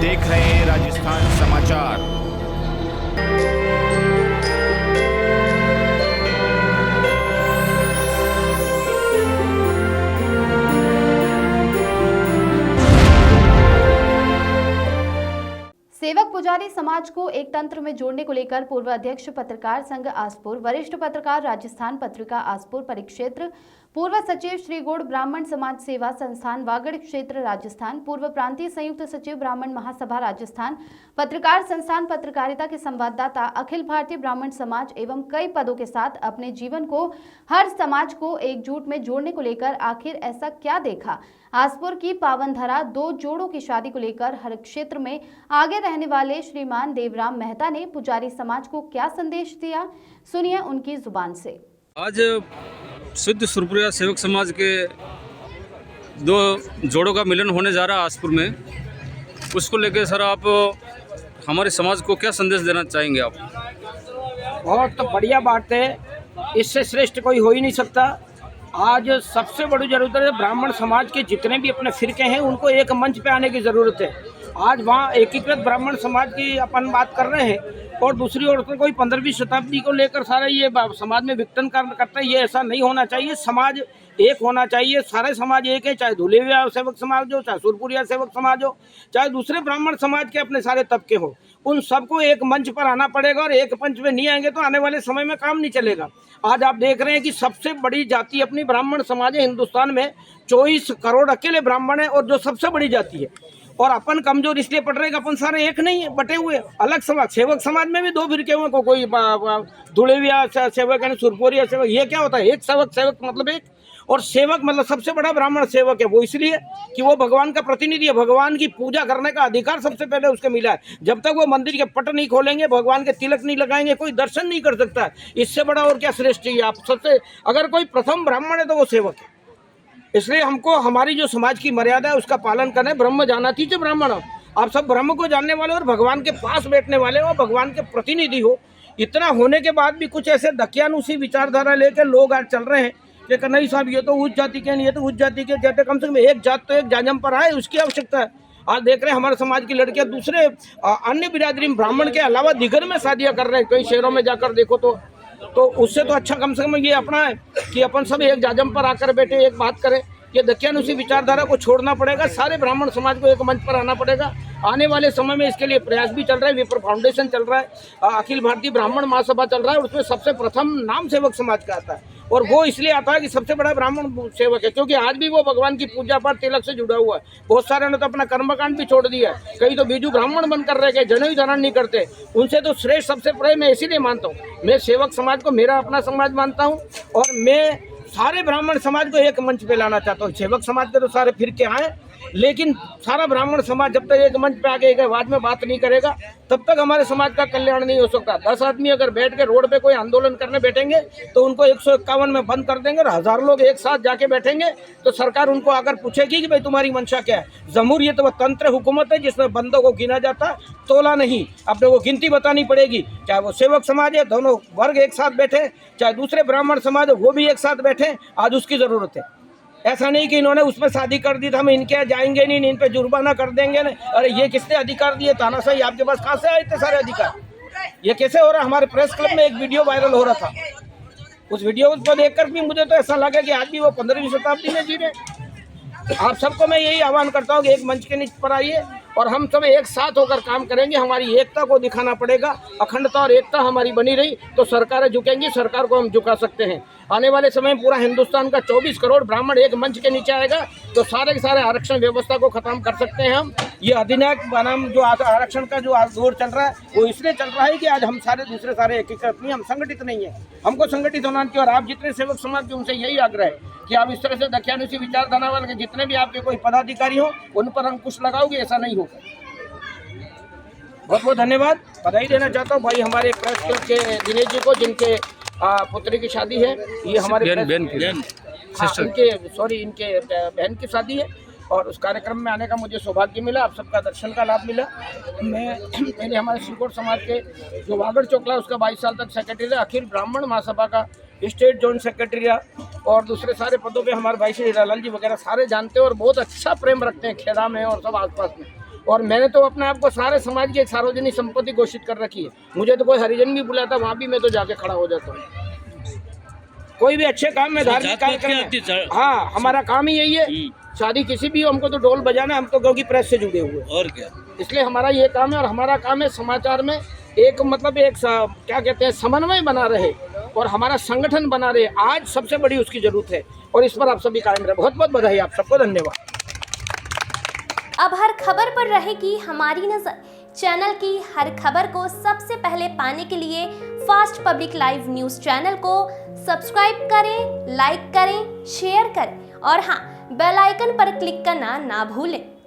देख रहे हैं राजस्थान समाचार। सेवक पुजारी समाज को एक तंत्र में जोड़ने को लेकर पूर्व अध्यक्ष पत्रकार संघ आसपुर, वरिष्ठ पत्रकार राजस्थान पत्रिका आसपुर परिक्षेत्र, पूर्व सचिव श्री गौड़ ब्राह्मण समाज सेवा संस्थान वागड़ क्षेत्र राजस्थान, पूर्व प्रांतीय संयुक्त सचिव ब्राह्मण महासभा राजस्थान, पत्रकार संस्थान पत्रकारिता के संवाददाता, अखिल भारतीय ब्राह्मण समाज एवं कई पदों के साथ अपने जीवन को हर समाज को एकजुट में जोड़ने को लेकर आखिर ऐसा क्या देखा। आसपुर की पावन धरा दो जोड़ों की शादी को लेकर हर क्षेत्र में आगे रहने वाले श्रीमान देवराम मेहता ने पुजारी समाज को क्या संदेश दिया, सुनिए उनकी जुबान से। आज शुद्ध सुरपुरिया सेवक समाज के दो जोड़ों का मिलन होने जा रहा है आसपुर में। उसको लेकर सर आप हमारे समाज को क्या संदेश देना चाहेंगे आप? बहुत बढ़िया बात है, इससे श्रेष्ठ कोई हो ही नहीं सकता। आज सबसे बड़ी जरूरत है ब्राह्मण समाज के जितने भी अपने फिरके हैं उनको एक मंच पे आने की ज़रूरत है। आज वहाँ एकीकृत ब्राह्मण समाज की अपन बात कर रहे हैं और दूसरी ओर से कोई 15वीं शताब्दी को लेकर सारा ये समाज में विघटन करता है। ये ऐसा नहीं होना चाहिए। समाज एक होना चाहिए, सारे समाज एक है, चाहे धुलेविया सेवक समाज हो, चाहे सुरपुरिया सेवक समाज हो, चाहे दूसरे ब्राह्मण समाज के अपने सारे तबके हो। उन सबको एक मंच पर आना पड़ेगा और एक मंच पे नहीं आएंगे तो आने वाले समय में काम नहीं चलेगा। आज आप देख रहे हैं कि सबसे बड़ी जाति अपनी ब्राह्मण समाज है। हिंदुस्तान में 24 करोड़ अकेले ब्राह्मण है और जो सबसे बड़ी जाति है। और अपन कमजोर इसलिए पड़ रहे हैं कि अपन सारे एक नहीं है, बटे हुए अलग समाज। सेवक समाज में भी दो फिरके हुए, कोई धुलेविया सेवक है, सुरपुरिया सेवक। ये क्या होता है? एक सेवक मतलब एक, और सेवक मतलब सबसे बड़ा ब्राह्मण सेवक है। वो इसलिए कि वो भगवान का प्रतिनिधि है। भगवान की पूजा करने का अधिकार सबसे पहले उसके मिला है। जब तक वो मंदिर के पट नहीं खोलेंगे, भगवान के तिलक नहीं लगाएंगे, कोई दर्शन नहीं कर सकता। इससे बड़ा और क्या श्रेष्ठ चाहिए? आप सबसे अगर कोई प्रथम ब्राह्मण है तो वो सेवक है। इसलिए हमको हमारी जो समाज की मर्यादा है उसका पालन करना। ब्रह्म जानाति च ब्राह्मण। आप सब ब्रह्म को जानने वाले और भगवान के पास बैठने वाले हो, भगवान के प्रतिनिधि हो। इतना होने के बाद भी कुछ ऐसे दकियानुसी विचारधारा लेकर लोग आज चल रहे हैं कि नहीं साहब ये तो उस जाति के नहीं, ये तो उस जाति के। कहते कम से कम एक जात तो एक जाजम पर आए, उसकी आवश्यकता है। आज देख रहे हैं हमारे समाज की लड़कियां दूसरे अन्य बिरादरी ब्राह्मण के अलावा दिगर में शादियां कर रहे हैं। कई शहरों में जाकर देखो तो उससे तो अच्छा कम से कम ये अपना है कि अपन सब एक जाजम पर आकर बैठे, एक बात करें। ये दकियानुसी विचारधारा को छोड़ना पड़ेगा। सारे ब्राह्मण समाज को एक मंच पर आना पड़ेगा। आने वाले समय में इसके लिए प्रयास भी चल रहा है। विप्र फाउंडेशन चल रहा है, अखिल भारतीय ब्राह्मण महासभा चल रहा है। उसमें सबसे प्रथम नाम सेवक समाज का आता है और वो इसलिए आता है कि सबसे बड़ा ब्राह्मण सेवक है, क्योंकि आज भी वो भगवान की पूजा पर तिलक से जुड़ा हुआ है। बहुत सारे ने तो अपना कर्मकांड भी छोड़ दिया है। कई तो बीजू ब्राह्मण बनकर रह गए, जनेऊ धारण नहीं करते। उनसे तो श्रेष्ठ सबसे बड़े मैं इसीलिए मानता हूँ। मैं सेवक समाज को मेरा अपना समाज मानता हूँ और मैं सारे ब्राह्मण समाज को एक मंच पे लाना चाहता हूँ। सेवक समाज के तो सारे फिर के आए, लेकिन सारा ब्राह्मण समाज जब तक एक मंच पे आके एक आवाज में बात नहीं करेगा तब तक हमारे समाज का कल्याण नहीं हो सकता। 10 आदमी अगर बैठ के रोड पे कोई आंदोलन करने बैठेंगे तो उनको 151 में बंद कर देंगे और 1000 लोग एक साथ जाके बैठेंगे तो सरकार उनको आकर पूछेगी कि भाई तुम्हारी मंशा क्या है। जमहूरियत व तंत्र हुकूमत है जिसमें बंदों को गिना जाता, तोला नहीं। अपने वो गिनती बतानी पड़ेगी। चाहे वो सेवक समाज है, दोनों वर्ग एक साथ बैठे, चाहे दूसरे ब्राह्मण समाज है वो भी एक साथ बैठे। आज उसकी जरूरत है। ऐसा नहीं कि इन्होंने उसमें शादी कर दी तो हम इनके यहाँ जाएंगे नहीं, इन पे जुर्माना कर देंगे नहीं। अरे ये किसने अधिकार दिए? तानाशाही आपके पास कहाँ से आए इतने सारे अधिकार? ये कैसे हो रहा? हमारे प्रेस क्लब में एक वीडियो वायरल हो रहा था। उस वीडियो को देखकर भी मुझे तो ऐसा लगा कि आज भी वो 15वीं शताब्दी में जी रहे। आप सबको मैं यही आह्वान करता हूँ कि एक मंच के नीचे पर आइए और हम सब एक साथ होकर काम करेंगे। हमारी एकता को दिखाना पड़ेगा। अखंडता और एकता हमारी बनी रही तो सरकारें झुकेंगी, सरकार को हम झुका सकते हैं। आने वाले समय में पूरा हिंदुस्तान का 24 करोड़ ब्राह्मण एक मंच के नीचे आएगा तो सारे के सारे आरक्षण व्यवस्था को खत्म कर सकते हैं हम। ये अधिनायक बनाम जो आरक्षण का जो दौर चल रहा है वो इसलिए चल रहा है कि आज हम सारे दूसरे सारे एकीकृत नहीं, हम संगठित नहीं है। हमको संगठित होना चाहिए। और आप जितने सेवक समाज के उनसे यही आग्रह है कि आप इस तरह से दकियानुसी विचारधारा वाले के जितने भी आपके कोई पदाधिकारी हो उन पर अंकुश लगाओगे, ऐसा नहीं होगा। बहुत बहुत धन्यवाद। बधाई देना चाहता हूँ भाई हमारे प्रेस क्लब के दिनेश जी को, जिनके पुत्री की शादी है। ये हमारे इनके बहन की शादी है और उस कार्यक्रम में आने का मुझे सौभाग्य मिला। आप सबका दर्शन का लाभ मिला। मैं पहले हमारे श्रीकोट समाज के जो वागड़ चोकला उसका 22 साल तक सेक्रेटरी रहा, अखिल ब्राह्मण महासभा का स्टेट जोन सेक्रेटरी रहा और दूसरे सारे पदों पे हमारे भाई श्री हीरालाल जी वगैरह सारे जानते हैं और बहुत अच्छा प्रेम रखते हैं खेड़ा में और सब आसपास में। और मैंने तो अपने आप को सारे समाज की एक सार्वजनिक संपत्ति घोषित कर रखी है। मुझे तो कोई हरिजन भी बुलाता वहाँ भी मैं तो जाके खड़ा हो जाता हूँ। कोई भी अच्छे काम में, धार्मिक कार्यक्रम, हाँ हमारा काम ही यही है। शादी किसी भी हो, हमको तो ढोल बजाना, हम तो क्योंकि प्रेस से जुड़े हुए और क्या, इसलिए हमारा ये काम है। और हमारा काम है समाचार में एक मतलब एक क्या कहते हैं समन्वय बना रहे और हमारा संगठन बना रहे। आज सबसे बड़ी उसकी जरूरत है और इस पर आप सभी कायम रहे। बहुत बहुत बधाई आप सबको, धन्यवाद। अब हर खबर पर रहेगी हमारी नजर। चैनल की हर खबर को सबसे पहले पाने के लिए fast public live news channel को सब्सक्राइब करें, लाइक करें, शेयर करें और हाँ, बेल आइकन पर क्लिक करना ना भूलें।